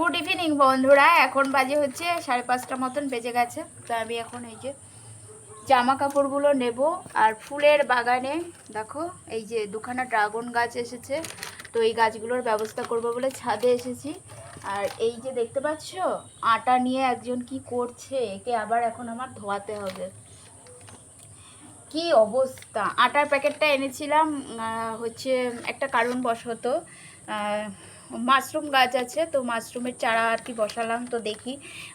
Good evening বন্ধুরা, এখন বাজে হচ্ছে 5:30 মতন বেজে গেছে। তো আমি এখন এই যে জামা কাপড়গুলো নেব। আর ফুলের বাগানে দেখো এই যে দুখানা ড্রাগন গাছ এসেছে, তো এই গাছগুলোর ব্যবস্থা করব বলে ছাদে এসেছি। আর এই যে দেখতে পাচ্ছ আটা নিয়ে একজন কি করছে, একে আবার এখন আমার ধোয়াতে হবে। কি অবস্থা! আটার প্যাকেটটা এনেছিলাম হচ্ছে একটা কারণবশত, মাশরুম গাছ আছে, তো মাশরুমের চারা আর কি বসালাম, তো দেখি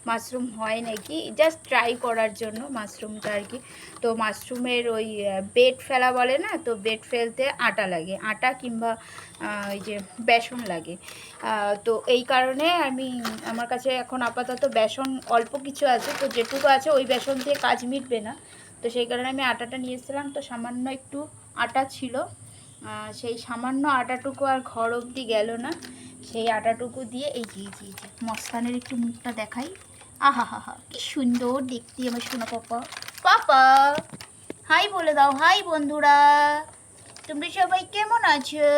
মাশরুম হয় নাকি, জাস্ট ট্রাই করার জন্য মাশরুমটা আর কি। তো মাশরুমের ওই বেড ফেলা বলে না, তো বেড ফেলতে আটা লাগে, আটা কিংবা ওই যে বেসন লাগে। তো এই কারণে আমার কাছে এখন আপাতত বেসন অল্প কিছু আছে, তো যেটুকু আছে ওই বেসন দিয়ে কাজ মিটবে না, তো সেই কারণে আমি আটাটা নিয়ে এসেছিলাম। তো সামান্য একটু আটা ছিল, সেই সামান্য আটাটুকু আর ঘর অবধি গেল না। সেই আটাটুকু দিয়ে এই যে মস্তানের একটু মুখটা দেখাই। আহা হা হা, কি সুন্দর দেখতে আমার সোনা পাপা। পাপা হাই বলে দাও, হাই বন্ধুরা, তোমরা সবাই কেমন আছো?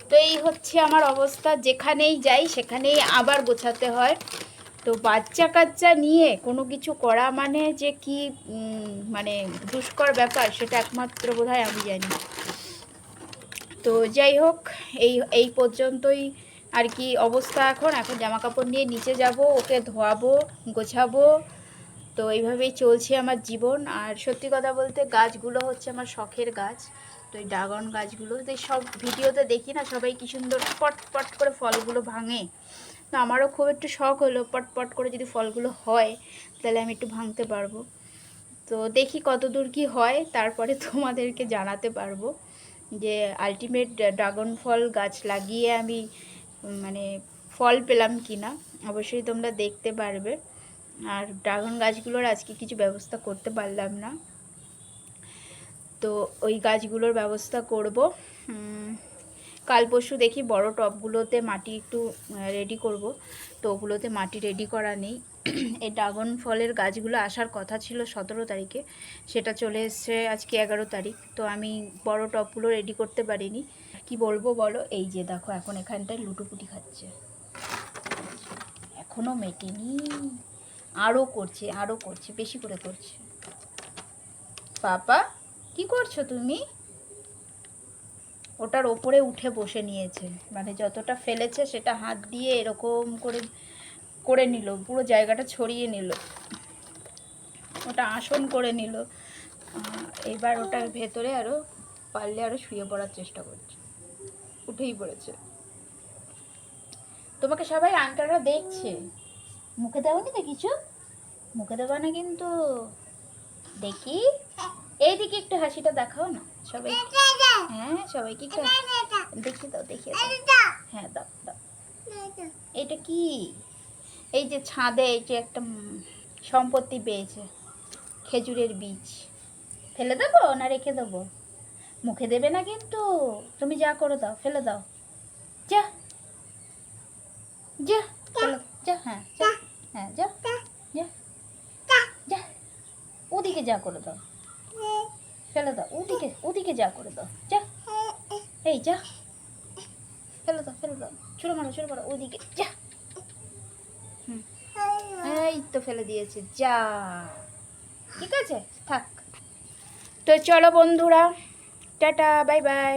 তো এই হচ্ছে আমার অবস্থা, যেখানেই যাই সেখানেই আবার গোছাতে হয়। তো বাচ্চা কাচ্চা নিয়ে কোনো কিছু করা মানে যে কি মানে দুষ্কর ব্যাপার, সেটা একমাত্র বোধহয় আমি জানি। তো যাই হোক, এই পর্যন্তই আর কি অবস্থা। এখন জামা কাপড় নিয়ে নিচে যাব, ওকে ধোয়াবো, গোছাবো। তো এইভাবেই চলছে আমার জীবন। আর সত্যি কথা বলতে গাছগুলো হচ্ছে আমার শখের গাছ। তো এই ড্রাগন গাছগুলো সব ভিডিওতে দেখি না, সবাই কি সুন্দর পট পট করে ফলগুলো ভাঙে। তো আমারও খুব একটু শখ হলো, পট করে যদি ফলগুলো হয় তাহলে আমি একটু ভাঙতে পারবো। তো দেখি কত দূর কী হয়, তারপরে তোমাদেরকে জানাতে পারবো যে আলটিমেট ড্রাগন ফল গাছ লাগিয়ে আমি মানে ফল পেলাম কি না, অবশ্যই তোমরা দেখতে পারবে। আর ড্রাগন গাছগুলোর আজকে কিছু ব্যবস্থা করতে পারলাম না, তো ওই গাছগুলোর ব্যবস্থা করব কাল পরশু। দেখি বড় টবগুলোতে মাটি একটু রেডি করব, তো ওগুলোতে মাটি রেডি করা নেই। এই ড্রাগন ফলের গাছগুলো আসার কথা ছিল 17 তারিখে, সেটা চলে এসছে আজকে 11 তারিখ। তো আমি বড় টবগুলো রেডি করতে পারিনি। কি বলবো বলো, এই যে দেখো এখন এখানটায় লুটোপুটি খাচ্ছে, এখনও মেটেনি, আরও করছে, বেশি করে করছে। পাপা কি করছো তুমি? ওটার ওপরে উঠে বসে নিয়েছে, মানে যতটা ফেলেছে সেটা হাত দিয়ে এরকম করে নিল, পুরো জায়গাটা ছড়িয়ে নিল, ওটা আসন করে নিল। এবার ওটার ভেতরে আরও পারলে আরও শুয়ে পড়ার চেষ্টা করছে, উঠেই পড়েছে। তোমাকে সবাই আঙ্কেলরা দেখছে, মুখে দেওনি তো কিছু, মুখে দেওয়া না কিন্তু। দেখি এইদিকে একটু হাসিটা দেখাও না সবাই। হ্যাঁ সবাইকে একটু দেখিয়ে দাও, হ্যাঁ দাও দাও। এটা কি? এই যে ছাদে এই যে একটা সম্পত্তি পেয়েছে, খেজুরের বীজ। ফেলে দেবো না রেখে দেবো? মুখে দেবে না কিন্তু, তুমি যা করে দাও, ফেলে দাও, যা যা ফেলে যা, হ্যাঁ যা, হ্যাঁ যা যা যা, ওদিকে যা করে দাও, ফেলে দাও, ওদিকে যা করে দাও, যা, এই যা, ফেলে দাও, ছুড়ে মারো ওইদিকে যা। এই তো ফেলে দিয়েছে, যা, ঠিক আছে থাক। তো চলো বন্ধুরা, টাটা, বাই বাই।